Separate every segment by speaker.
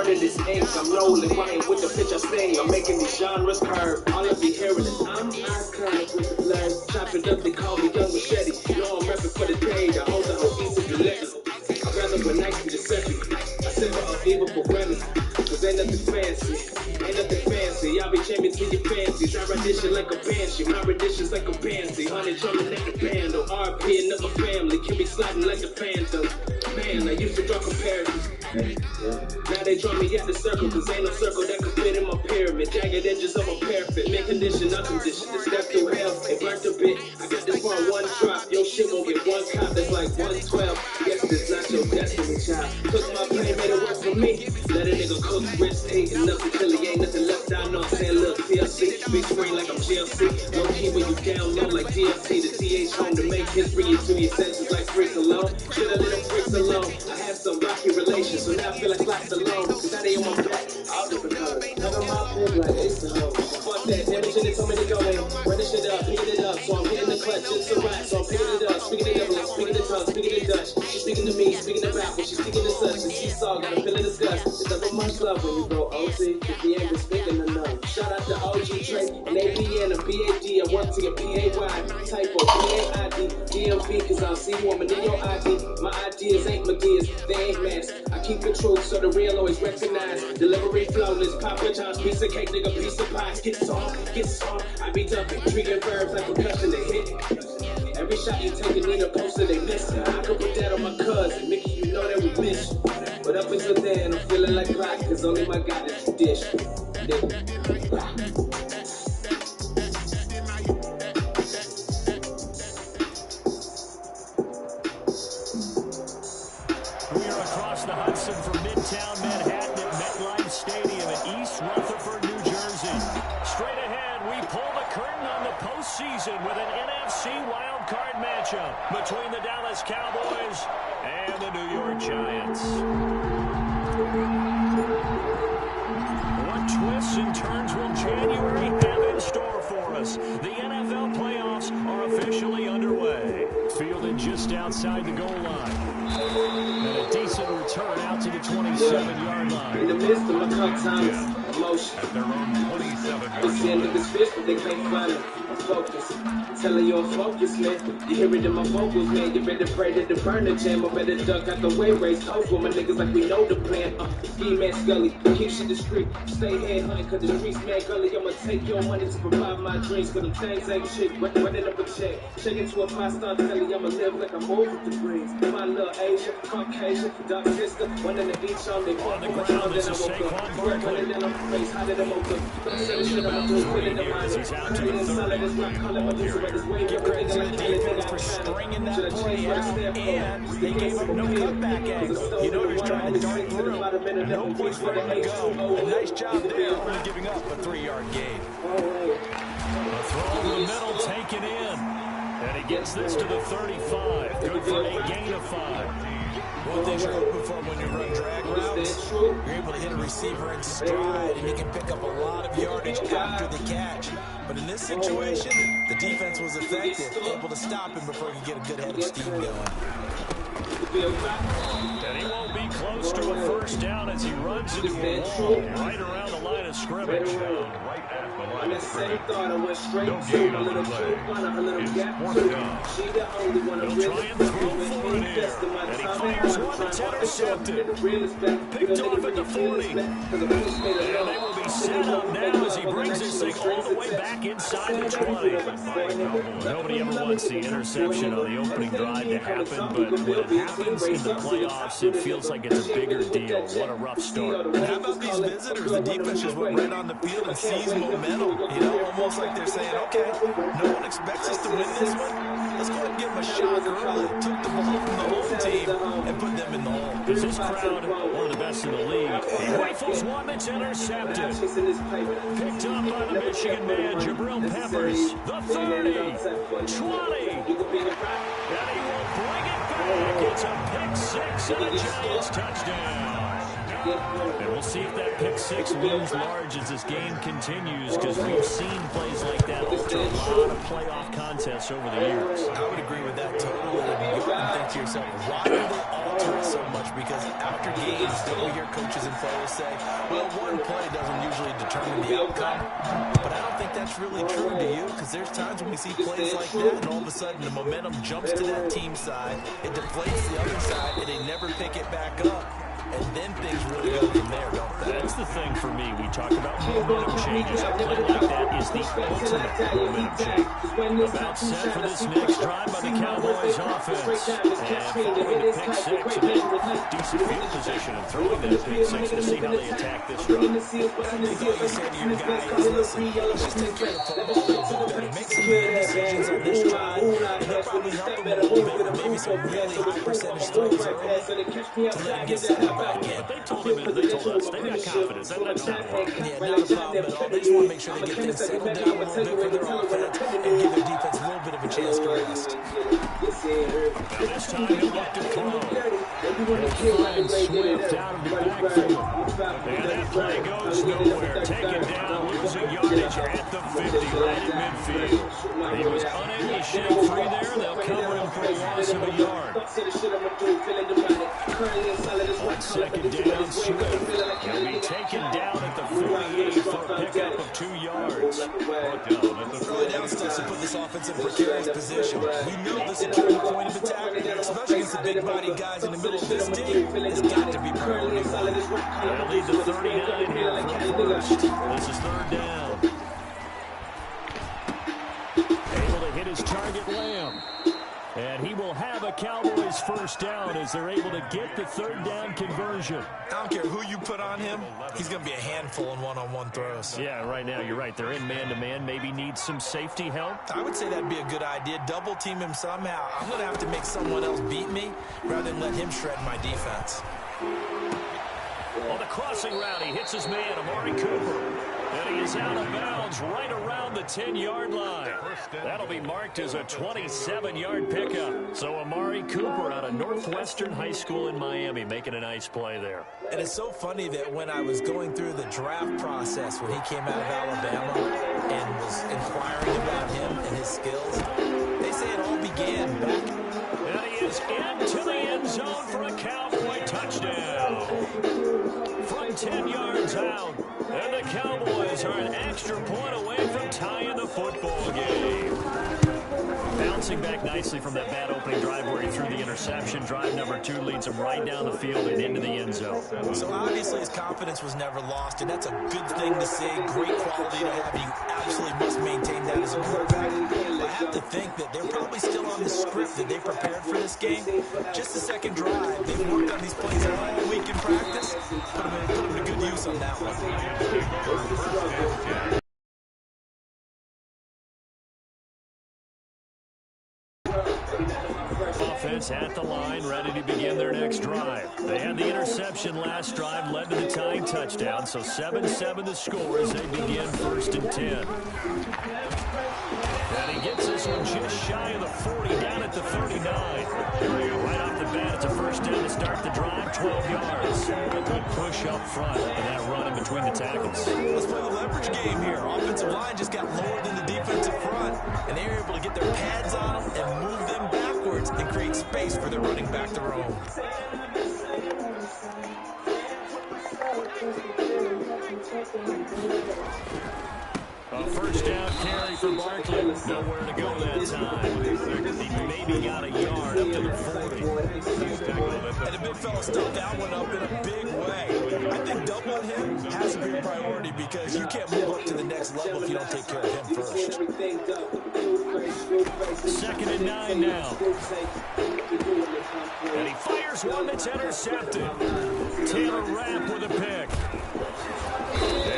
Speaker 1: burning this ink. I'm rolling wine with the pitch I sing. I'm making these genres curve. All I be hearing is I'm curve with the blur. Chop it up, they call me Young Machete. You know I'm rapping for the day. The whole piece of the letters. I'd rather wear Nike to send me. I send for unbelievable Grammys. Cause ain't nothing fancy. Ain't nothing fancy. I'll be champion to your fancies. I ride this shit like a banshee. My rendition's like a pansy. 100 drumming like a bando. RP and up my family. Can be sliding like a phantom. Man, I used to draw comparisons. Now they draw me at the circle, cause ain't no circle that could fit in my pyramid. Jagged edges of a parapet, make condition, unconditioned. The step through hell, it burnt a bit. I got this one drop, your shit won't get one cop, that's like 112. Guess this not your destiny, child. Took my pain, made it work for me. Let a nigga cook, wrist hating nothing till he ain't nothing left. I know I'm saying, look, TLC, big screen like I'm GLC. Low key when you down low like DLC. The TH home to make history into your senses like freaks alone. Should've let them freaks alone. I had some rocky relations. So now I feel like life's alone. Cause now they on my back. All different colors. Cover my pig like Ace and Ho. Fuck that. Damn it, shit, told me to go in. Run this shit up, picking it up. So I'm hitting the clutch. It's a rap. So I'm picking it up. Speaking the devil, speaking the tongue, speaking the Dutch. She's speaking to me, speaking the backwards. She's speaking to such. And she's all got a feeling disgust. It's never much love when you go OC. If you ain't been speaking enough. Shout out to OG Trey and ABN and BAD. I work to your PAY. Typo, PAID. DMV, cause I'll see woman in your ID. My ideas ain't Medias. They ain't masked. I keep it true, so the real always recognize. Delivery flawless, Papa John's piece of cake, nigga, piece of pie. Get soft. I be dumping, trigger verbs like percussion to hit. Every shot you take, you need a poster, they miss. I could put that on my cousin, Mickey, you know that we miss you. But up until then, I'm feeling like rock, cause only my God is tradition.
Speaker 2: The Hudson from Midtown Manhattan at MetLife Stadium in East Rutherford, New Jersey. Straight ahead, we pull the curtain on the postseason with an NFC wildcard matchup between the Dallas Cowboys and the New York Giants. What twists and turns will January have in store for us? The NFL playoffs are officially underway. Fielded just outside the goal line. And a decent return out to the 27-yard line.
Speaker 1: In the midst of my tough times, emotion.
Speaker 3: At their own 27-yard line.
Speaker 1: Seeing niggas fist, but they can't find it. I'm focused. Telling you I'm focused, man. You hear it in my vocals, man. You better pray that the burner jam. I better duck out the way, race coast with my niggas like we know the plan. Ski man Scully, keep shit discreet. Stay head hunting, cause the streets man gully. I'ma take your money to provide my dreams, cause them things ain't shit. Running up a check. Check into a 5-star telly. I'ma live like I'm over the breeze. My little Asian, Caucasian, dark sister. One in the beach on the
Speaker 2: on the ground is a Saquon Barkley.
Speaker 3: He's out to the 34. Give credit to the defense for stringing that play out, and they gave up no cutback angle. You know he's trying to dart through. No place for him to go. A nice job there, only giving up a 3-yard gain.
Speaker 2: A throw in the middle taken in. And he gets this to the 35. Good for a gain of 5.
Speaker 3: One thing you're hoping for when you run drag routes, you're able to hit a receiver in stride, and you can pick up a lot of yardage after the catch. But in this situation, the defense was effective, able to stop him before he could get a good head of steam going.
Speaker 2: And he won't be close to a first down as he runs into a wall right around the line of scrimmage.
Speaker 3: Right at the line of scrimmage.
Speaker 1: No gain on the play.
Speaker 2: Fourth down. He'll try and throw for it here. And he fires one that's intercepted. Picked off at the 40. And they will be set up now as he brings this thing all the way back inside the 20. Nobody ever wants the interception on the opening drive to happen, but when it happens in the playoffs, it feels like it's a bigger deal. What a rough start.
Speaker 3: And how about these visitors? The defense just went right on the field and seized momentum. You know, almost like they're saying, okay, no one expects us to win this one. Let's go ahead and give them a shot early. Took the ball from the home team and put them in the hole.
Speaker 2: Is this crowd one of the best in the league? He rifles one that's intercepted. Picked up by the Michigan man, Jabril Peppers. The 30, 20. And he will bring it back. It's a pick six and a Giants touchdown. And we'll see if that pick six looms large as this game continues, because we've seen plays like that alter a lot of playoff contests over the years.
Speaker 3: I would agree with that totally. You wouldn't think to yourself, why do they all to it so much because after games, don't we hear coaches and players say, well, one play doesn't usually determine the outcome. But I don't think that's really true to you because there's times when we see plays like that and all of a sudden the momentum jumps to that team side, it deflates the other side, and they never pick it back up. And then things really go from there, don't they?
Speaker 2: That's the thing for me. We talk about momentum changes. A play like that is the ultimate momentum change. About set for this next drive by the Cowboys offense. And following the pick six, and then decent field position and throwing that pick six to see how they attack this drive.
Speaker 3: I think all you say to your guys is, listen, let's just take care of the football a little bit better. Make some good decisions on this drive, and they'll probably help them a little bit with maybe some really high percentage throws early to let them get settled back in.
Speaker 2: They told us they got confidence. That's not a problem.
Speaker 3: Yeah, not a problem at all. They just want to make sure they get things settled down a little bit for their offense and give their defense a little bit of a chance to rest.
Speaker 2: Now this time he'll look to throw. He'll find Swift out of the backfield. And that play goes nowhere. Taken down, losing yardage at the 50, right at midfield. He was unable to shake free there. They'll cover him for a loss of a yard. On second down, Swift. He'll be taken down at the 48 for a pickup of 2 yards.
Speaker 3: Early down stuff to put this offense in a precarious position. We know the security point of attack, especially against the big body guys in the middle of this team, has got to be priority one.
Speaker 2: They'll lead the 39 here from first. This is third down. Able to hit his target, Lamb. And he will have a Cowboys first down as they're able to get the third down conversion.
Speaker 3: I don't care who you put on him, he's going to be a handful in one-on-one throws.
Speaker 2: Yeah, right now you're right. They're in man-to-man. Maybe need some safety help.
Speaker 3: I would say that'd be a good idea. Double team him somehow. I'm going to have to make someone else beat me rather than let him shred my defense.
Speaker 2: On the crossing route, he hits his man, Amari Cooper. And he is out of bounds right around the 10-yard line. That'll be marked as a 27-yard pickup. So Amari Cooper out of Northwestern High School in Miami making a nice play there.
Speaker 3: And it's so funny that when I was going through the draft process when he came out of Alabama and was inquiring about him and his skills, they say it all began back.
Speaker 2: And he is into the end zone for a Cowboy touchdown. From 10 yards out. And the Cowboys are an extra point away from tying the football game. Bouncing back nicely from that bad opening drive where he threw the interception. Drive number 2 leads him right down the field and into the end zone.
Speaker 3: So obviously his confidence was never lost, and that's a good thing to see. Great quality to have. You absolutely must maintain that as a quarterback. I have to think that they're probably still on the script that they prepared for this game. Just the second drive. They've worked on these plays all week in practice. Put them to good use on that one.
Speaker 2: Offense at the line, ready to begin their next drive. They had the interception last drive, led to the tying touchdown, so 7-7 the score as they begin 1st and 10. And he gets this one just shy of the 40, down at the 39. Right off the bat, it's a first down to start the drive, 12 yards. A good push up front, and that run in between the tackles.
Speaker 3: Let's play the leverage game here. Offensive line just got lower than the defensive front, and they were able to get their pads on them and move them backwards and create space for their running back to roam.
Speaker 2: A first down carry for Barkley. Nowhere to go that time. He maybe got a yard up to the 40.
Speaker 3: And the big fella stuffed that one up in a big way. I think doubling him has to be a priority because you can't move up to the next level if you don't take care of him first.
Speaker 2: 2nd and 9 now. And he fires one that's intercepted. Taylor Rapp with a pick.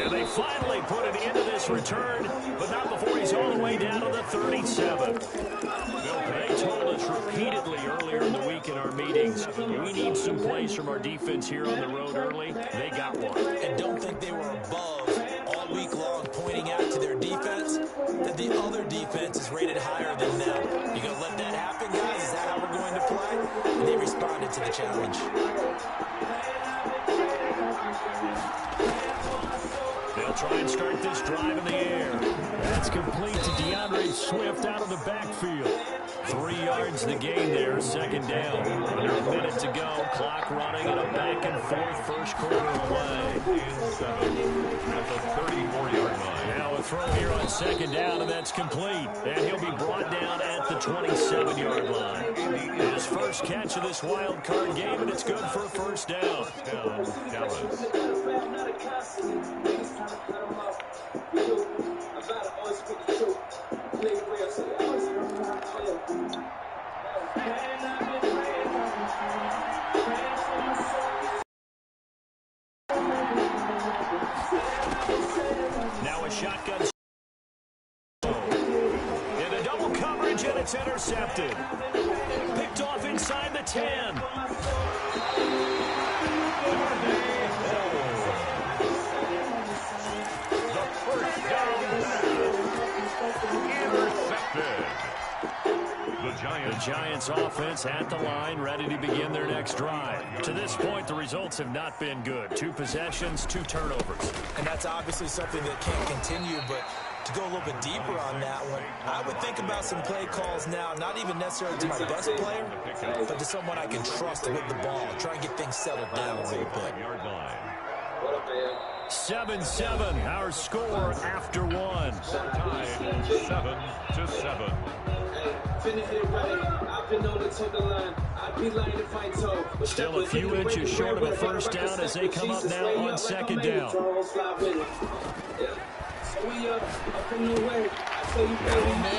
Speaker 2: And they finally put an end to this return, but not before he's all the way down to the 37. They told us repeatedly earlier in the week in our meetings, we need some plays from our defense here on the road early. They got one.
Speaker 3: And don't think they were above all week long pointing out to their defense that the other defense is rated higher than them. You gonna let that happen, guys? Is that how we're going to play? And they responded to the challenge.
Speaker 2: They'll try and start this drive in the air. That's complete to DeAndre Swift out of the backfield. 3 yards the gain there, second down. Under a minute to go, clock running and a back-and-forth first quarter play.
Speaker 4: 7 at the 34-yard line.
Speaker 2: Now a throw here on second down, and that's complete. And he'll be brought down at the 27-yard line. His first catch of this wild card game, and it's good for a first down.
Speaker 4: Dallas.
Speaker 2: Now a shotgun. In a double coverage, and it's intercepted. Picked off inside the 10.
Speaker 4: The first down pass. Intercepted. The
Speaker 2: Giants offense at the line, ready to begin their next drive. To this point, the results have not been good. 2 possessions, 2 turnovers.
Speaker 3: And that's obviously something that can't continue, but to go a little bit deeper on that one, I would think about some play calls now, not even necessarily to my best player, but to someone I can trust with the ball. Try and get things settled down a little bit.
Speaker 2: 7-7, our score after 1.
Speaker 4: Tied 7-7.
Speaker 2: Still a few inches short of a first down as they come up now on second down. Man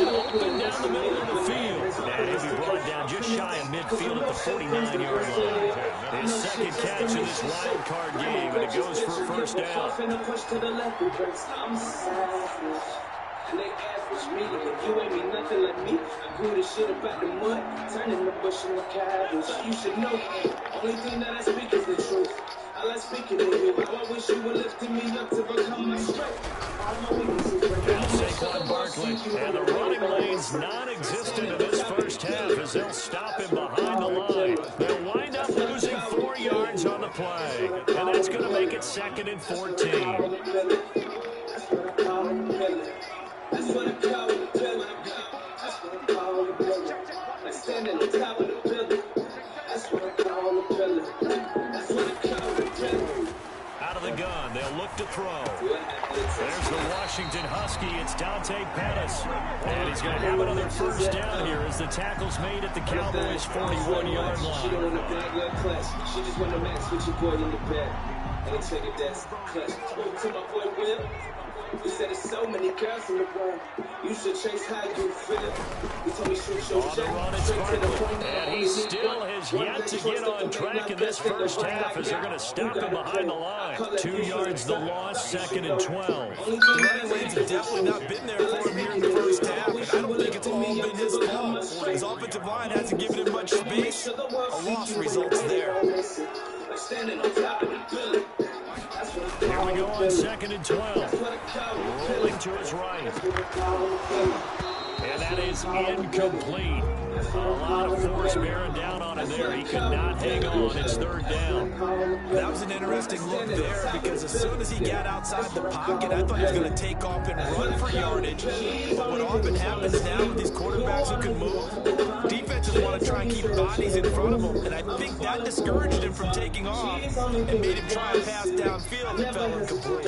Speaker 2: open down the middle of the field. And he'll be brought down just shy of midfield at the 49-yard line. His second catch in this wild card game, and it goes for a first down.
Speaker 1: And they average me, you ain't mean nothing like me. I grew this shit about the mud, turning the bush into cabbage. You should know, only thing that I speak is the truth. I like speaking to you. I wish you were lifting me up to become my strength.
Speaker 2: Now Saquon Barkley, and the running lane's non-existent in this first half as they'll stop him behind the line. They'll wind up losing 4 yards on the play, and that's going to make it 2nd and 14.
Speaker 1: That's what I call a pillar. That's what I call a pillar. I stand at the top of the building. That's what I call a pillar. That's what I call a pillar.
Speaker 2: Out of the gun, they'll look to throw. There's the Washington Husky. It's Dante Pettis. And he's going to have another first down here as the tackle's made at the Cowboys' 41-yard line.
Speaker 1: She don't want a bag like clutch. She just want to match with your boy in the back. Ain't take it, that's clutch. Spoke to my boy Will. He said there's so many girls in the world. You should chase how you feel. He told me shoot your
Speaker 2: On the run, it's Barkley. And he still has yet to get on track in this first half as they're going to stop him behind the line. 2 yards the loss, 2nd and 12.
Speaker 3: The running lanes have definitely not been there for him here in the first half, and I don't think it's all been his fault. His offensive line hasn't given him much space. A loss results there.
Speaker 1: Standing on top of the building.
Speaker 2: Here we go on 2nd and 12. Rolling to his right. And that is incomplete. A lot of force bearing down on him there. He could not hang on. It's 3rd down.
Speaker 3: That was an interesting look there because as soon as he got outside the pocket, I thought he was going to take off and run for yardage. But what often happens now with these quarterbacks who can move, defenses want to try and keep bodies in front of them. And I think that discouraged him from taking off and made him try and pass downfield and fell incomplete.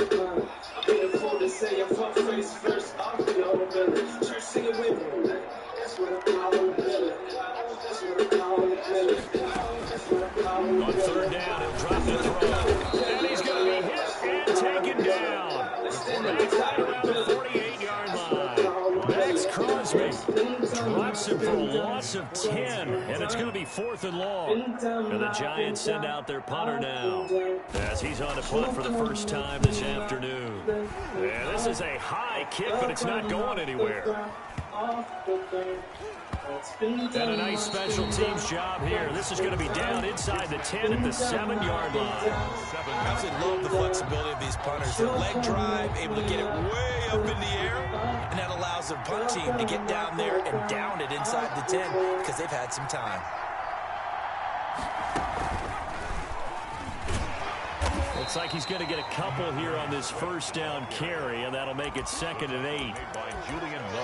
Speaker 2: On 3rd down, he'll drop the throw. And he's going to be hit and taken down. Back right around the 48-yard line. Max Crosby drops him for a loss of 10. And it's going to be 4th and long. And the Giants send out their punter now as he's on the punt for the first time this afternoon. And this is a high kick, but it's not going anywhere. And a nice special teams job here. This is going to be down inside the 10 at the 7-yard line.
Speaker 3: I absolutely love the flexibility of these punters. Their leg drive, able to get it way up in the air, and that allows their punt team to get down there and down it inside the 10 because they've had some time.
Speaker 2: Looks like he's going to get a couple here on this first down carry, and that'll make it 2nd and 8.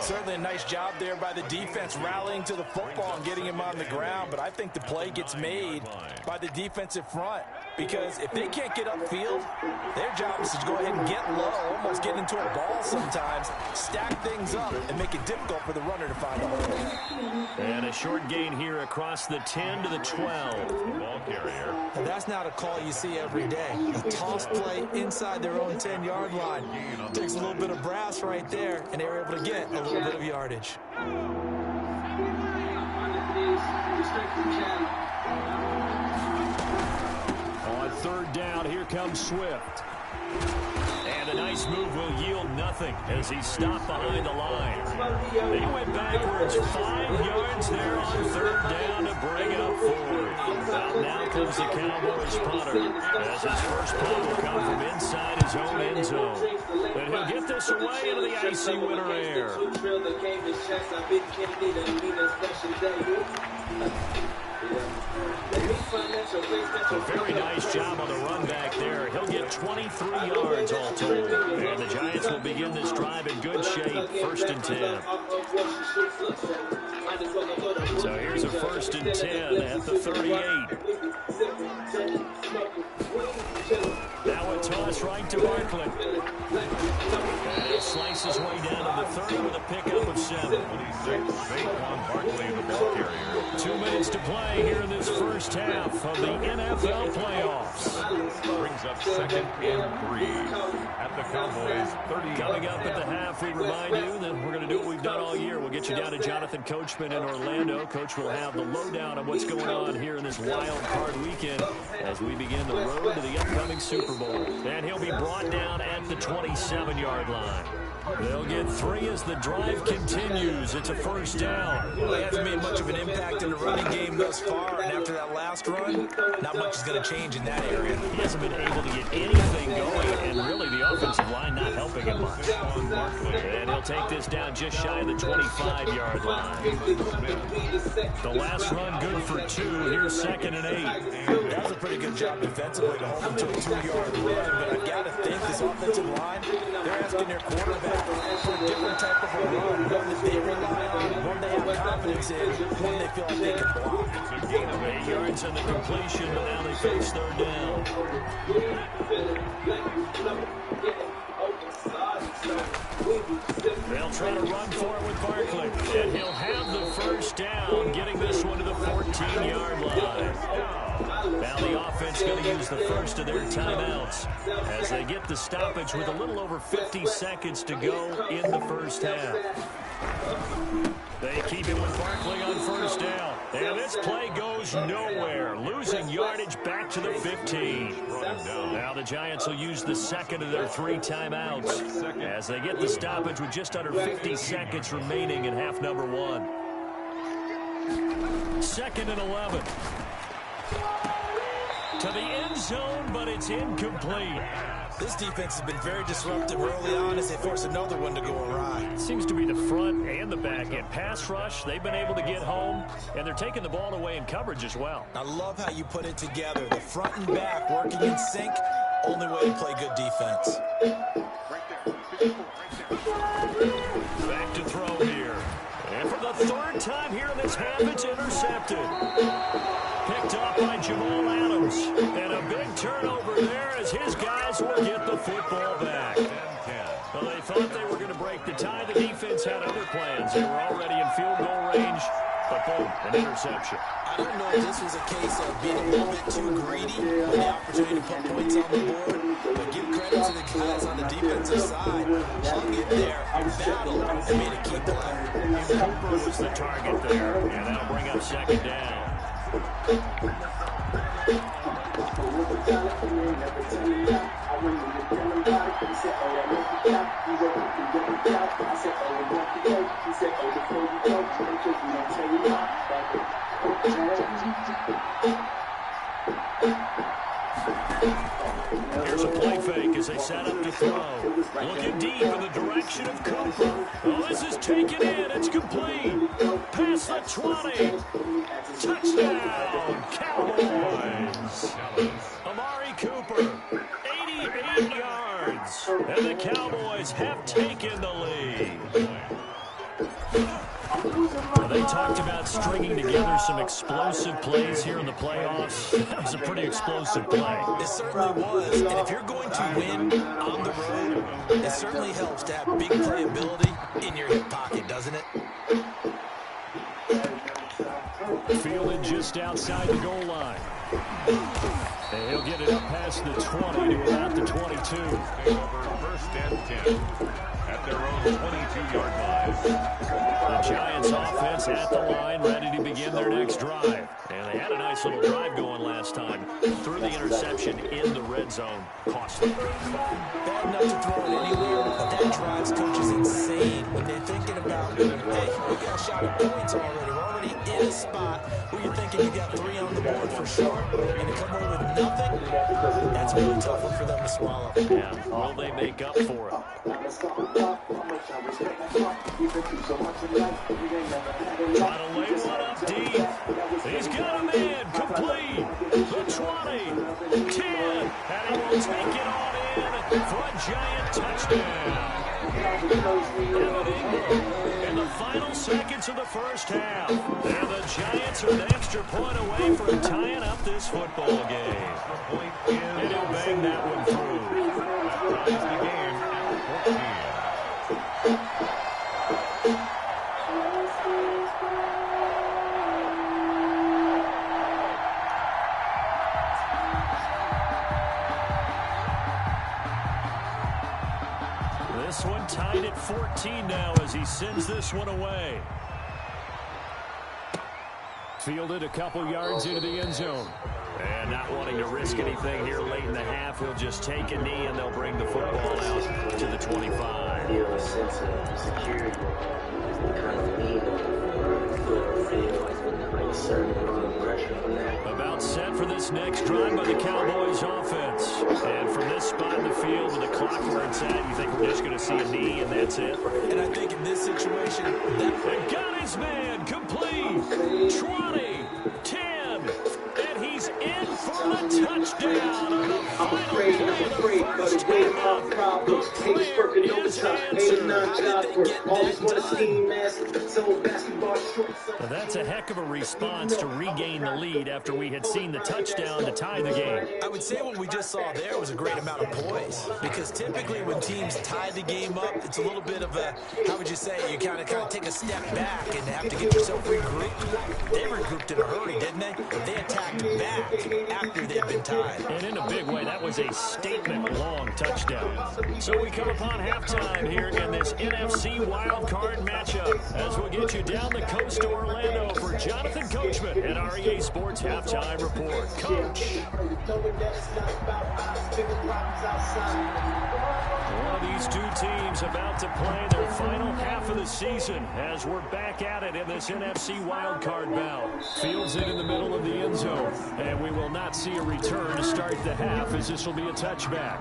Speaker 3: Certainly a nice job there by the defense rallying to the football and getting him on the ground, but I think the play gets made by the defensive front because if they can't get upfield, their job is to go ahead and get low, almost get into a ball sometimes, stack things up, and make it difficult for the runner to find a hole.
Speaker 2: And a short gain here across the 10 to the 12.
Speaker 4: Ball carrier.
Speaker 3: And that's not a call you see every day. A toss play inside their own 10-yard line. Takes a little bit of brass right there, and they're able to get a little bit of yardage.
Speaker 2: On 3rd down, here comes Swift. And a nice move will yield nothing as he stopped behind the line. He went backwards 5 yards there on 3rd down to bring it up 4. Out now comes the Cowboys punter as his first punt will come from inside his own end zone. And he'll get this away into the icy winter air. A very nice job on the run back there. He'll get 23 yards all told. And the Giants will begin this drive in good shape, 1st and 10. So here's a 1st and 10 at the 38. Now a toss right to Barkley. And he'll slice his way down to the 30 with a pickup of 7.
Speaker 4: 26, Saquon Barkley, the ball carrier.
Speaker 2: 2 minutes to play here in this first half of the NFL playoffs.
Speaker 4: Brings up 2nd and 3 at the Cowboys 30.
Speaker 2: Coming up at the half, we remind you that we're going to do what we've done all year. We'll get you down to Jonathan Coachman in Orlando. Coach will have the lowdown on what's going on here in this wild card weekend as we begin the road to the upcoming Super Bowl. And he'll be brought down at the 27-yard line. They'll get 3 as the drive continues. It's a 1st down.
Speaker 3: Well, he hasn't made much of an impact in the running game thus far, and after that last run, not much is going to change in that area.
Speaker 2: He hasn't been able to get anything going, and really the offensive line not helping him much. And he'll take this down just shy of the 25-yard line. The last run good for 2. Here's 2nd and 8.
Speaker 3: That was a pretty good job defensively to hold him to a 2-yard run, but I've got to think this offensive line, they're asking their quarterback for a different type of a run, one that they rely on, one they have confidence in, one they feel like they can block.
Speaker 2: It's a gain of 8 yards on the completion, but now they face 3rd down. They'll try to run for it with Barkley, and he'll have the 1st down, getting this one to the 14-yard line. Now the offense going to use the first of their timeouts as they get the stoppage with a little over 50 seconds to go in the first half. They keep it with Barkley on 1st down. And this play goes nowhere, losing yardage back to the 15. Now the Giants will use the 2nd of their 3 timeouts as they get the stoppage with just under 50 seconds remaining in half number 1. 2nd and 11. To the end zone, but it's incomplete.
Speaker 3: This defense has been very disruptive early on as they force another one to go awry.
Speaker 2: It seems to be the front and the back end. Pass rush, they've been able to get home, and they're taking the ball away in coverage as well.
Speaker 3: I love how you put it together. The front and back working in sync, only way to play good defense.
Speaker 2: Back to throw here. And for the 3rd time here in this half, it's intercepted. Picked off by Jamal Adams. And a big turnover there as his guys will get the football back. Well, they thought they were going to break the tie. The defense had other plans. They were already in field goal range, but boom, an interception.
Speaker 3: I don't know if this was a case of being a little bit too greedy with the opportunity to put points on the board, but give credit to the guys on the defensive side. Hung in there, battled, and made a key play.
Speaker 2: Cooper was the target there, and that'll bring up 2nd down. Here's a play fake as they set up to throw. Looking deep in the direction of Cooper. Oh, this is taken in. It's complete. Past the 20. Touchdown, Cowboys. Amari Cooper, 28 yards. And the Cowboys have taken the lead. Well, they talked about stringing together some explosive plays here in the playoffs. That was a pretty explosive play.
Speaker 3: It certainly was. And if you're going to win on the road, it certainly helps to have big playability in your hip pocket, doesn't it?
Speaker 2: Fielded just outside the goal line. And he'll get it up past the 20 to about the 22.
Speaker 4: First and 10 at their own 22-yard line.
Speaker 2: The Giants offense at the line, ready to begin their next drive. And they had a nice little drive going last time. Threw the interception in the red zone. Costly.
Speaker 3: Bad enough to throw it anywhere, but that drives coaches insane when they're thinking about, hey, we got a shot at points already. We're already in a spot where you're thinking you got 3 on the board for sure, and to come away with nothing, that's a really tough one for them to swallow.
Speaker 2: Yeah, will they make up for it? Trying to lay one up deep. He's got a man complete. The 20, 10, and he will take it on in for a Giant touchdown. In the final seconds of the first half, and the Giants are an extra point away from tying up this football game. And he'll bang that one through.
Speaker 4: That ties the game at 14.
Speaker 2: This one tied at 14 now as he sends this one away. Fielded a couple yards into the end zone. And not wanting to risk anything here late in the half, he'll just take a knee and they'll bring the football out to the 25.
Speaker 1: Feel a sense of security, kind of need pressure from that.
Speaker 2: About set for this next drive by the Cowboys offense. And from this spot in the field with the clock where it's at, you think we're just going to see a knee and that's it?
Speaker 3: And I think in this situation,
Speaker 2: They got his man complete. 20, 10, and he's in for the touchdown. On the
Speaker 1: I'm afraid, but the way my problems takes working overtime, 8 or 9 jobs work, always want to scheme master, so basketball shorts.
Speaker 2: Well, that's a heck of a response to regain the lead after we had seen the touchdown to tie the game.
Speaker 3: I would say what we just saw there was a great amount of poise, because typically when teams tie the game up, it's a little bit of a, how would you say, you kind of take a step back and have to get yourself regrouped. They regrouped in a hurry, didn't they? They attacked back after they'd been tied.
Speaker 2: And in a big way, that was a statement-long touchdown. So we come upon halftime here in this NFC wildcard matchup as we'll get you down the coast to Orlando for Jonathan Coachman at our EA Sports Halftime Report. Coach. One of these two teams about to play their final half of the season as we're back at it in this NFC wildcard bout. Fields it in the middle of the end zone, and we will not see a return to start the half as this will be a touchback.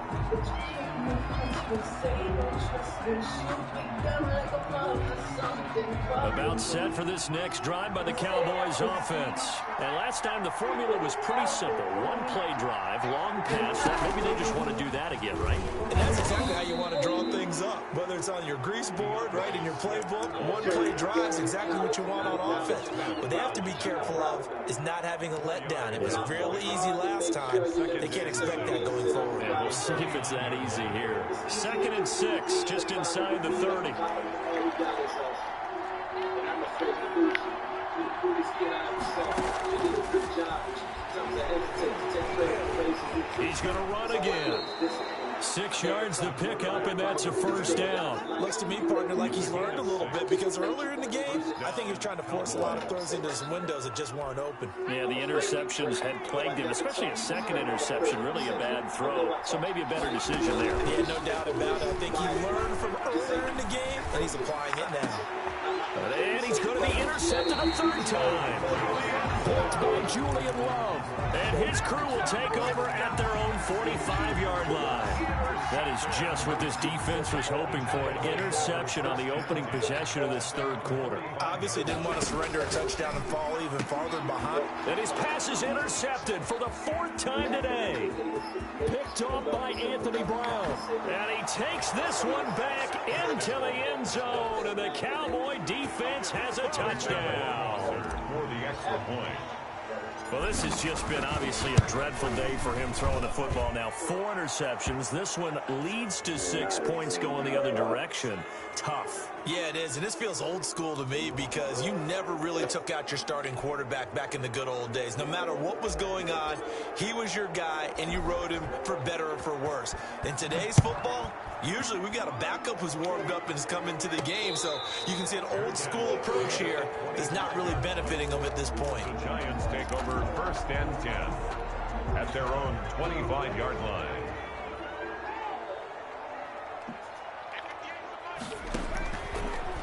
Speaker 2: About set for this next drive by the Cowboys offense. And last time the formula was pretty simple. One play drive, long pass. Maybe they just want to do that again, right?
Speaker 3: And that's exactly how you want to draw things up. Whether it's on your grease board, right, in your playbook, one play drive is exactly what you want on offense. What they have to be careful of is not having a letdown. It was real easy last time. They can't expect that going forward.
Speaker 2: And we'll see if it's that easy here. 2nd and 6, just inside the 30. He's going to run again. 6 yards to pick up, and that's a first down.
Speaker 3: Looks to me, partner, like he's learned a little bit, because earlier in the game, I think he was trying to force a lot of throws into some windows that just weren't open.
Speaker 2: Yeah, the interceptions had plagued him, especially a second interception, really a bad throw. So maybe a better decision there.
Speaker 3: Yeah, no doubt about it. I think he learned from earlier in the game, and he's applying it now.
Speaker 2: And he's going to be intercepted a third time. Blocked by Julian Love. And his crew will take over at their own 45-yard line. That is just what this defense was hoping for, an interception on the opening possession of this third quarter.
Speaker 3: Obviously didn't want to surrender a touchdown and fall even farther behind.
Speaker 2: And his pass is intercepted for the fourth time today. Picked off by Anthony Brown. And he takes this one back into the end zone. And the Cowboy defense has a touchdown.
Speaker 4: For the extra point.
Speaker 2: Well, this has just been obviously a dreadful day for him throwing the football. Now, 4 interceptions. This one leads to 6 points going the other direction. Tough.
Speaker 3: Yeah, it is, and this feels old school to me because you never really took out your starting quarterback back in the good old days. No matter what was going on, he was your guy, and you rode him for better or for worse. In today's football, usually we've got a backup who's warmed up and has come into the game, so you can see an old school approach here is not really benefiting them at this point.
Speaker 4: The Giants take over 1st and 10 at their own 25-yard line.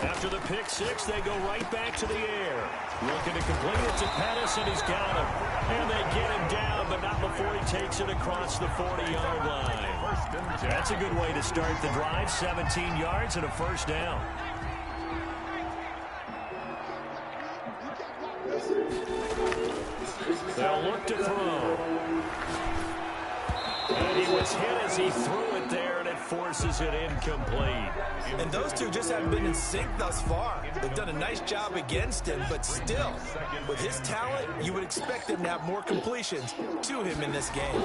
Speaker 2: After the pick 6, they go right back to the air. Looking to complete it to Pettis, and he's got him. And they get him down, but not before he takes it across the 40-yard line. That's a good way to start the drive. 17 yards and a first down. They'll look to throw. And he was hit as he threw it there, and it forces it incomplete.
Speaker 3: And those two just haven't been in sync thus far. They've done a nice job against him, but still, with his talent, you would expect him to have more completions to him in this game.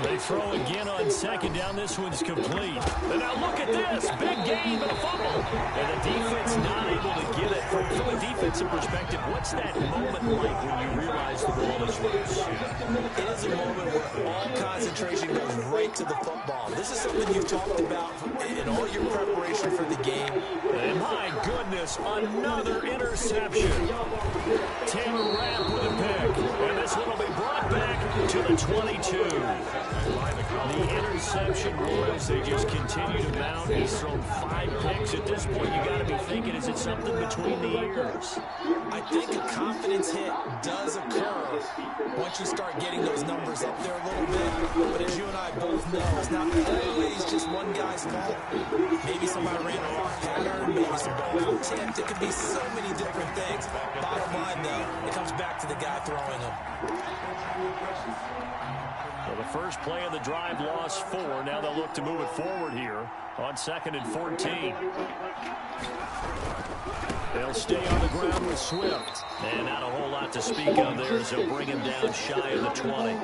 Speaker 2: They throw again on 2nd down. This one's complete. And now look at this. Big game and a fumble. And the defense not able to get it. From a defensive perspective, what's that moment like when you realize the ball is loose?
Speaker 3: It is a moment where all concentration goes right to the football. This is something you've talked about in all your preparation for the game.
Speaker 2: And my goodness, another interception. Taylor Rapp with a pick. And this one will be brought back to the 22. The interception wars, they just continue to mount. He's thrown 5 picks. At this point, you got to be thinking, is it something between the ears?
Speaker 3: I think a confidence hit does occur once you start getting those numbers up there a little bit. But as you and I both know, it's not always just one guy's fault. Maybe somebody ran a wrong pattern, maybe some ball got tipped. It could be so many different things. Bottom line, though, it comes back to the guy throwing them.
Speaker 2: Well, the first play of the drive lost 4. Now they'll look to move it forward here on 2nd and 14. They'll stay on the ground with Swift. And not a whole lot to speak of there as they'll bring him down shy of the 20.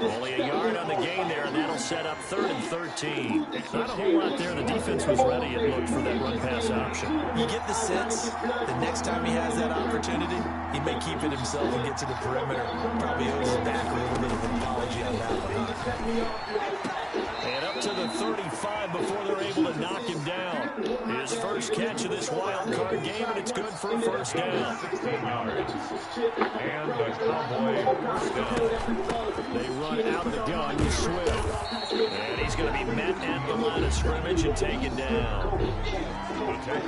Speaker 2: Only a yard on the gain there, and that'll set up 3rd and 13. Not a whole lot there. The defense was ready, it looked, for that run-pass option.
Speaker 3: You get the sense the next time he has that opportunity, he may keep it himself and get to the perimeter. Probably owes his back a little bit of an apology on that one.
Speaker 2: And up to the 35 before they're able to knock him down. His first catch of this wild card game, and it's good for a first down.
Speaker 4: 16 yards. And the Cowboy first down.
Speaker 2: They run out of the gun with Swift. And he's going to be met at the line of scrimmage and taken down.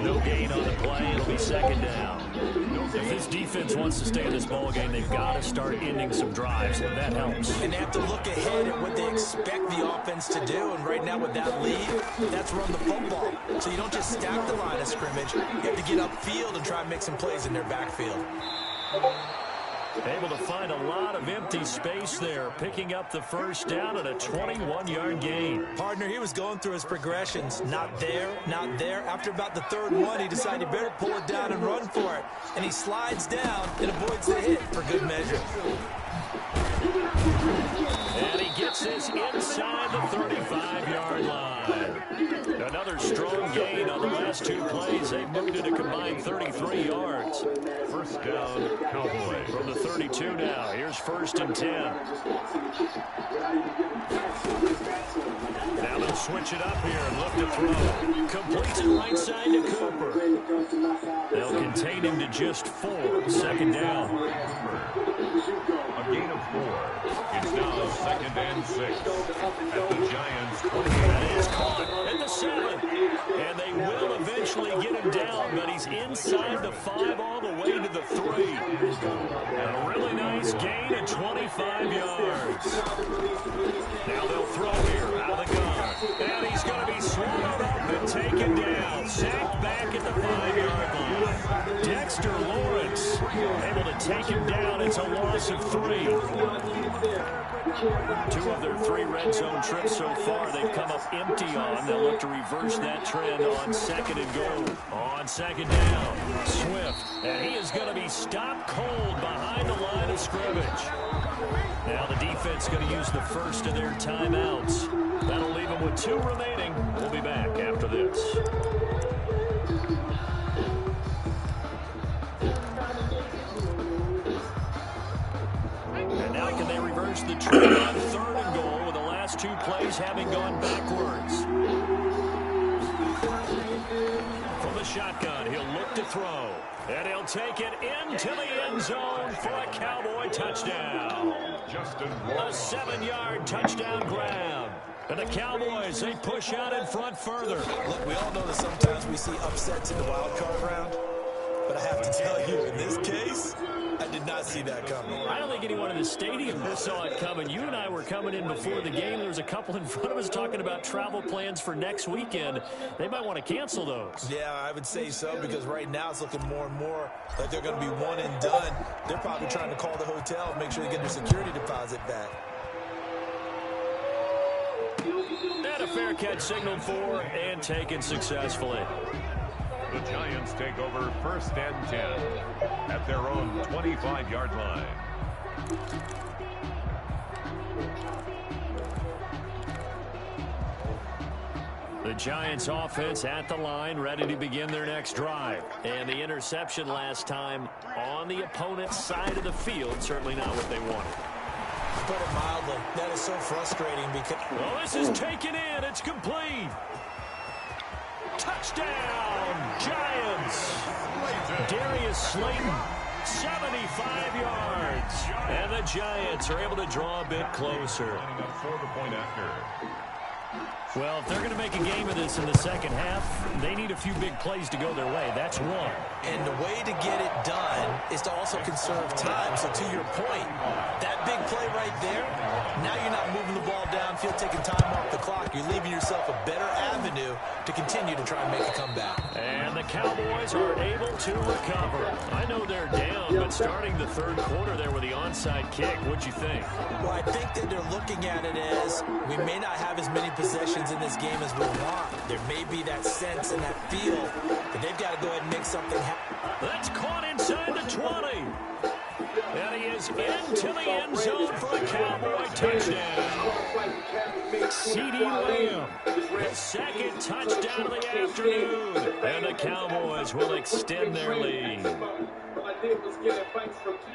Speaker 2: No gain on the play. It'll be 2nd down. If this defense wants to stay in this ball game, they've got to start ending some drives, and that helps.
Speaker 3: And they have to look ahead at what they expect the offense to do. And right now with that lead, that's run the football. So you don't just stack the line of scrimmage. You have to get upfield and try and make some plays in their backfield.
Speaker 2: Able to find a lot of empty space there, picking up the first down at a 21-yard gain.
Speaker 3: Partner, he was going through his progressions. Not there, not there. After about the 3rd one, he decided he better pull it down and run for it. And he slides down and avoids the hit for good measure.
Speaker 2: And he gets this inside the 35-yard line. Another strong gain on the last 2 plays. They moved it a combined 33 yards.
Speaker 4: First down, Cowboys.
Speaker 2: From the 32 now. Here's 1st and 10. Now they'll switch it up here and look to throw. Completes it right side to Cooper. They'll contain him to just 4. 2nd down.
Speaker 4: A gain of 4. It's now 2nd and 6 at the Giants' 20.
Speaker 2: That is caught at the 7. And they will eventually get him down, but he's inside the 5 all the way to the 3. And a really nice gain at 25 yards. Now Dexter Lawrence able to take him down. It's a loss of 3. 2 of their 3 red zone trips so far they've come up empty on. They'll look to reverse that trend on 2nd and goal. On 2nd down, Swift. And he is going to be stopped cold behind the line of scrimmage. Now the defense going to use the first of their timeouts. That'll leave them with 2 remaining. We'll be back after this. And now can they reverse the trend on 3rd and goal with the last 2 plays having gone backwards? From the shotgun, he'll look to throw. And he'll take it into the end zone for a Cowboy touchdown. A 7-yard touchdown grab. And the Cowboys, they push out in front further.
Speaker 3: Look, we all know that sometimes we see upsets in the wild card round. But I have to tell you, in this case, I did not see that coming.
Speaker 2: I don't think anyone in the stadium saw it coming. You and I were coming in before the game. There was a couple in front of us talking about travel plans for next weekend. They might want to cancel those.
Speaker 3: Yeah, I would say so, because right now it's looking more and more like they're going to be one and done. They're probably trying to call the hotel and make sure they get their security deposit back.
Speaker 2: And a fair catch signaled for and taken successfully.
Speaker 4: The Giants take over 1st and 10 at their own 25-yard line.
Speaker 2: The Giants offense at the line, ready to begin their next drive. And the interception last time on the opponent's side of the field, certainly not what they wanted.
Speaker 3: To put it mildly, that is so frustrating because...
Speaker 2: Well, this is taken in. It's complete. Touchdown, Giants. Darius Slayton, 75 yards. And the Giants are able to draw a bit closer. Well, if they're going to make a game of this in the second half, they need a few big plays to go their way. That's one.
Speaker 3: And the way to get it done is to also conserve time. So to your point, that big play right there, now you're not moving the ball downfield, taking time off the clock. You're leaving yourself a better avenue to continue to try and make a comeback.
Speaker 2: And the Cowboys are able to recover. I know they're down, but starting the 3rd quarter there with the onside kick, what'd you think?
Speaker 3: Well, I think that they're looking at it as we may not have as many possessions in this game as we want. There may be that sense and that feel that they've got to go ahead and make something happen.
Speaker 2: That's caught inside the 20. And he is into the end zone for a Cowboy touchdown. CeeDee Lamb, his 2nd touchdown of the afternoon. And the Cowboys will extend their lead.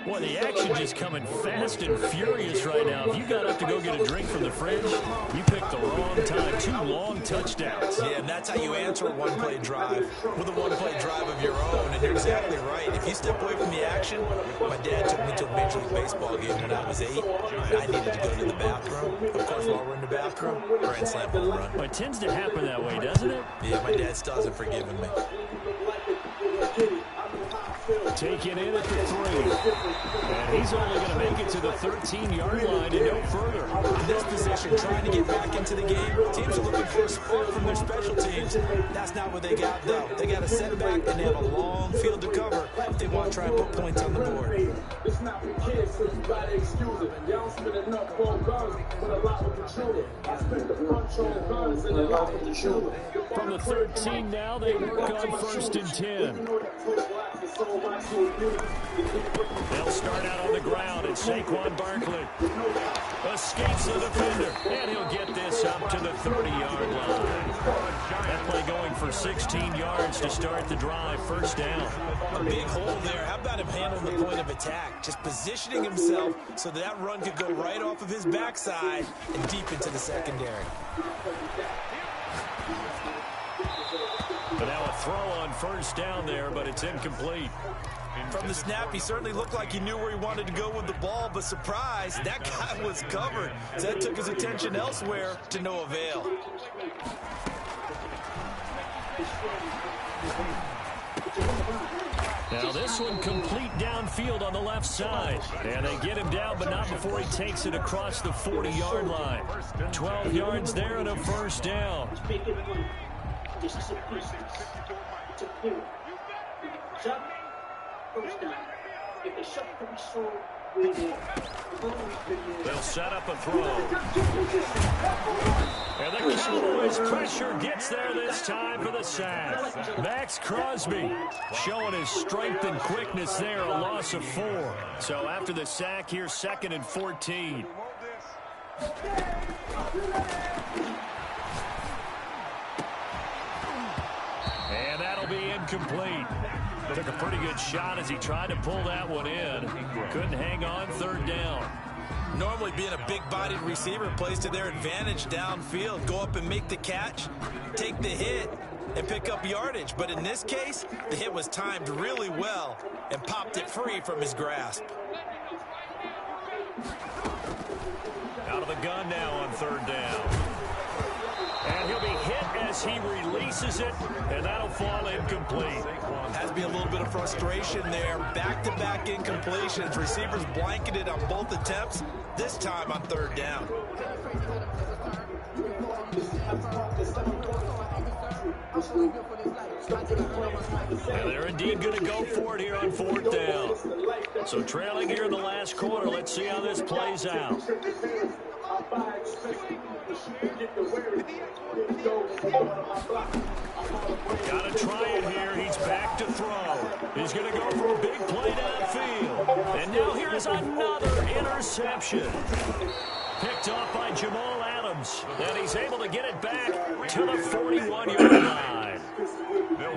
Speaker 2: Boy, the action just coming fast and furious right now. If you got up to go get a drink from the fridge, you picked the wrong time. 2 long touchdowns.
Speaker 3: Yeah, and that's how you answer a one-play drive with a one-play drive of your own. And you're exactly right. If you step away from the action, my dad took me to a Major League Baseball game when I was 8. I needed to go to the bathroom. Of course, while we're in the bathroom, grand slam home run.
Speaker 2: Well, it tends to happen that way, doesn't it?
Speaker 3: Yeah, my dad still hasn't forgiven me.
Speaker 2: Taken in at the 3. And he's only going to make it to the 13-yard line and no further.
Speaker 3: In this position, trying to get back into the game, teams are looking for a spark from their special teams. That's not what they got, though. They got a setback, and they have a long field to cover if they want to try and put points on the board.
Speaker 1: It's not for kids, so you gotta excuse it. Y'all spend enough on guns, but a lot with control. I spent the punch on guns and a lot with the shooter.
Speaker 2: From the 13 now, they work on 1st and 10. They'll start out on the ground, and Saquon Barkley escapes the defender, and he'll get this up to the 30-yard line. That play going for 16 yards to start the drive, 1st down.
Speaker 3: A big hole there. How about him handling the point of attack? Just positioning himself so that run could go right off of his backside and deep into the secondary.
Speaker 2: But now a throw on 1st down there, but it's incomplete.
Speaker 3: From the snap, he certainly looked like he knew where he wanted to go with the ball, but surprise, that guy was covered. So that took his attention elsewhere to no avail.
Speaker 2: Now this one complete downfield on the left side. And they get him down, but not before he takes it across the 40-yard line. 12 yards there and a 1st down. They'll set up a throw. And the Cowboys' pressure gets there this time for the sack. Maxx Crosby showing his strength and quickness there, a loss of 4. So after the sack here, 2nd and 14. And that'll be incomplete. Took a pretty good shot as he tried to pull that one in. Couldn't hang on, 3rd down.
Speaker 3: Normally being a big-bodied receiver plays to their advantage downfield. Go up and make the catch, take the hit, and pick up yardage. But in this case, the hit was timed really well and popped it free from his grasp.
Speaker 2: Out of the gun now on 3rd down. And he'll be hit as he releases it, and that'll fall incomplete.
Speaker 3: Has to be a little bit of frustration there. Back-to-back incompletions. Receivers blanketed on both attempts, this time on 3rd down.
Speaker 2: And they're indeed going to go for it here on 4th down. So trailing here in the last quarter, let's see how this plays out. Got to try it here. He's back to throw. He's going to go for a big play downfield. And now here's another interception. Picked off by Jamal Adams. And he's able to get it back to the 41-yard line.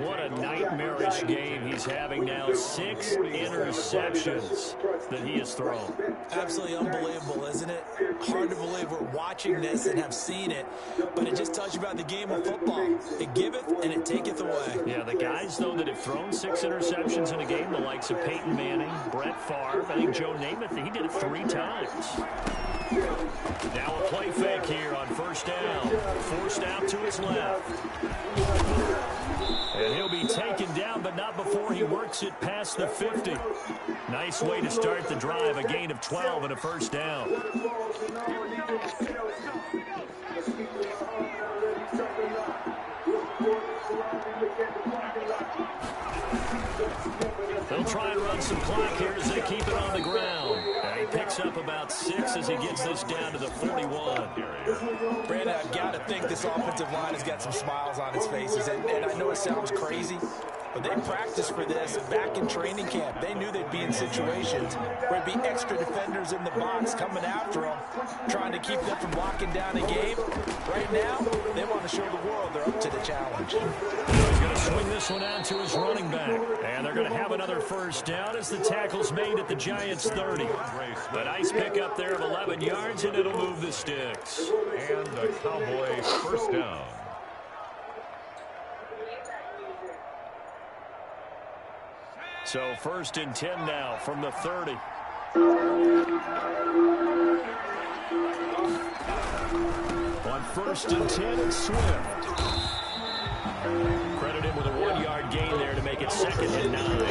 Speaker 2: What a nightmarish game he's having now. 6 interceptions that he has thrown.
Speaker 3: Absolutely unbelievable, isn't it? Hard to believe we're watching this and have seen it, but it just tells you about the game of football. It giveth and it taketh away.
Speaker 2: Yeah, the guys, though, that have thrown 6 interceptions in a game, the likes of Peyton Manning, Brett Favre, I think Joe Namath, he did it 3 times. Now a play fake here on 1st down. Forced out to his left. And he'll be taken down, but not before he works it past the 50. Nice way to start the drive, a gain of 12 and a 1st down. They'll try and run some clock here as they keep it on the ground. And he picks up about 6 as he gets this down to the 41.
Speaker 3: Brandon, I've got to think this offensive line has got some smiles on its faces. And I know it sounds crazy, but they practiced for this back in training camp. They knew they'd be in situations where there'd be extra defenders in the box coming after them, trying to keep them from locking down a game. Right now, they want to show the world they're up to the challenge.
Speaker 2: He's going to swing this one out to his running back. And they're going to have another 1st down as the tackle's made at the Giants' 30. A nice pickup there of 11 yards, and it'll move the sticks.
Speaker 4: And the Cowboys' 1st down.
Speaker 2: So 1st and 10 now from the 30. On 1st and 10, it's Swift. Credit him with a 1-yard gain there to make it 2nd and 9.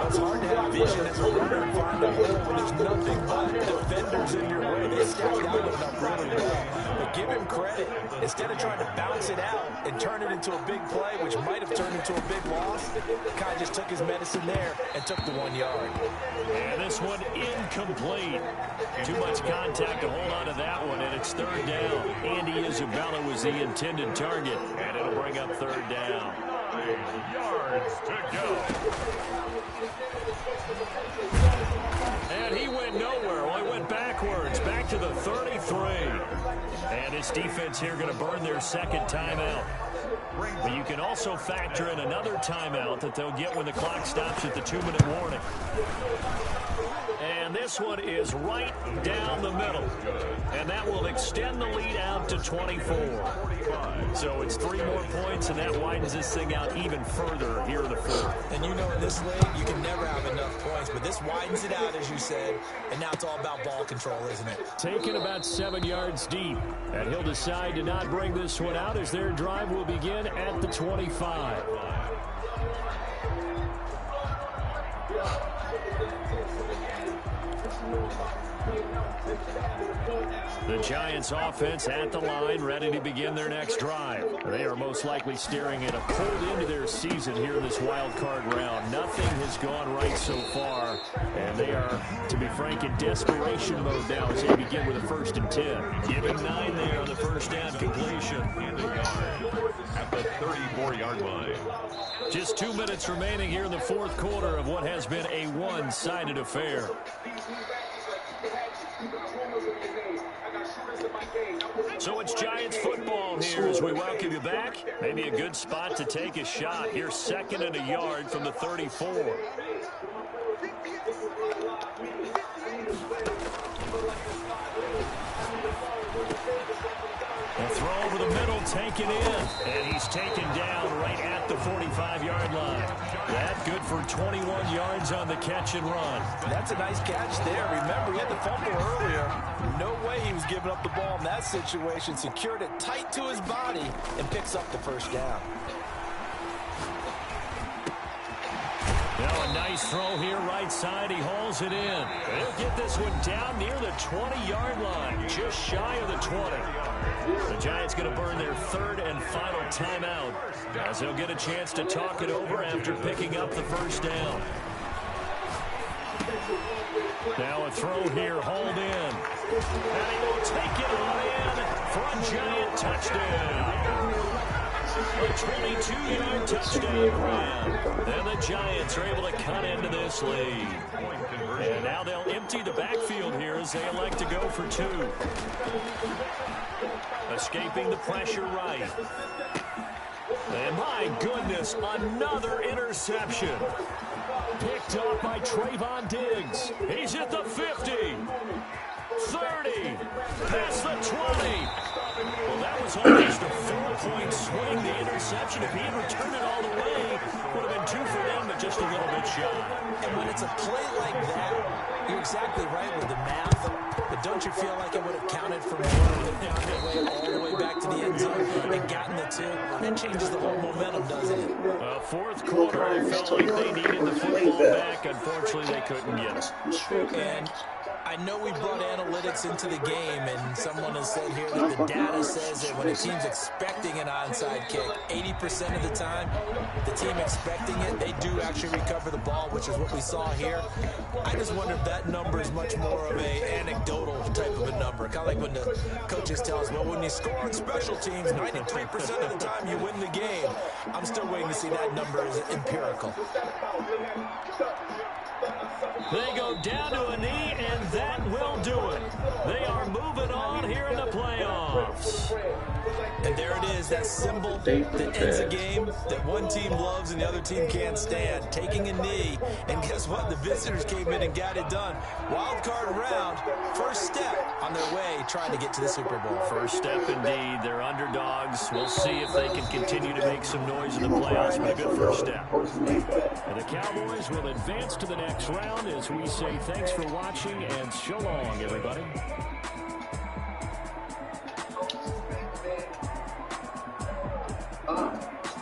Speaker 3: It's hard to have vision as a runner and find a hole when there's nothing but defenders in your way. They stacked out enough really well. But give him credit. Instead of trying to bounce it out and turn it into a big play, which might have turned into a big loss, kind of just took his medicine there and took the 1 yard.
Speaker 2: And this one incomplete. Too much contact to hold on to that one, and it's 3rd down. Andy Isabella was the intended target, and it'll bring up 3rd down.
Speaker 4: 5 yards to go.
Speaker 2: And he went nowhere. Well, he went backwards, back to the 33. And this defense here going to burn their 2nd timeout. But you can also factor in another timeout that they'll get when the clock stops at the 2-minute warning. And this one is right down the middle. And that will extend the lead out to 24. So it's 3 more points, and that widens this thing out even further here in the 4th.
Speaker 3: And you know in this league, you can never have enough points. But this widens it out, as you said. And now it's all about ball control, isn't it?
Speaker 2: Taken about 7 yards deep. And he'll decide to not bring this one out as their drive will begin at the 25. The Giants offense at the line, ready to begin their next drive. They are most likely staring at a pulled into their season here in this wild card round. Nothing has gone right so far, and they are, to be frank, in desperation mode now as they begin with a 1st and 10. Given 9 there on the first down completion.
Speaker 4: And a yard at the 34-yard line.
Speaker 2: Just 2 minutes remaining here in the 4th quarter of what has been a one-sided affair. So it's Giants football here as we welcome you back. Maybe a good spot to take a shot. Here's 2nd and a yard from the 34. A throw over the middle, taken in. And he's taken down right at the 45-yard line. That good for 21 yards on the catch and run.
Speaker 3: That's a nice catch there. Remember, he had the fumble earlier. No way he was giving up the ball in that situation. Secured it tight to his body and picks up the first down.
Speaker 2: Now a nice throw here, right side. He hauls it in. They'll get this one down near the 20-yard line, just shy of the 20. The Giants going to burn their 3rd and final timeout as they'll get a chance to talk it over after picking up the first down. Now a throw here, hauled in. And he will take it on in for a Giant touchdown. A 22-yard touchdown grab. And the Giants are able to cut into this lead. And now they'll empty the backfield here as they elect to go for 2. Escaping the pressure right. And my goodness, another interception. Picked up by Trayvon Diggs. He's at the 50. 30. Past the 20. Well, that was almost a 4-point swing. The interception, if he had returned it all the way, would have been 2 for them, but just a little bit shy.
Speaker 3: And when it's a play like that, you're exactly right with the math. But don't you feel like it would have counted for more if they found their way all the way back to the end zone and gotten the 2? That changes the whole momentum, doesn't it?
Speaker 2: 4th quarter, they felt like they needed the football back. Unfortunately, they couldn't get it.
Speaker 3: And I know we brought analytics into the game, and someone has said here that the data says that when a team's expecting an onside kick, 80% of the time, the team expecting it, they do actually recover the ball, which is what we saw here. I just wonder if that number is much more of a anecdotal type of a number. Kind of like when the coaches tell us, well, when you score on special teams, 93% of the time you win the game. I'm still waiting to see that number is empirical.
Speaker 2: They go down to a knee, and that will do it. They are moving on here in the playoffs.
Speaker 3: And there it is, that symbol that ends a game that one team loves and the other team can't stand. Taking a knee, and guess what? The visitors came in and got it done. Wild card round, first step on their way trying to get to the Super Bowl.
Speaker 2: First step indeed. They're underdogs. We'll see if they can continue to make some noise in the playoffs, but a good first step. And the Cowboys will advance to the next round as we say thanks for watching and so long, everybody.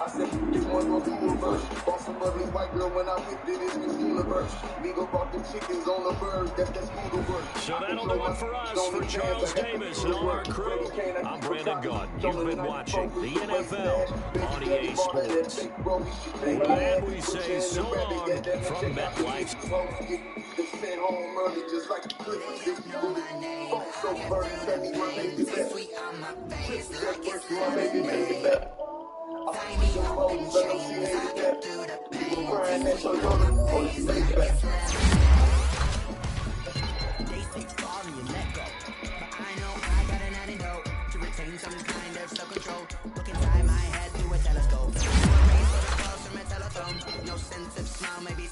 Speaker 1: I said, this one gon' be reverse. Bought some ugly white girl when I whipped it, it's Miss Universe. Migo brought the chickens on the birds, that's school to work.
Speaker 2: So that'll do it for us. For Charles Davis and all our crew, I'm Brandon Gaudin. You've been watching the NFL on EA Sports. And we say so long from MetLife.
Speaker 5: Tiny golden chains, I get through the pain. They say fall and you let go, but I know I got an antidote to retain some kind of self-control. Look inside my head through a telescope. No sense of smile, maybe.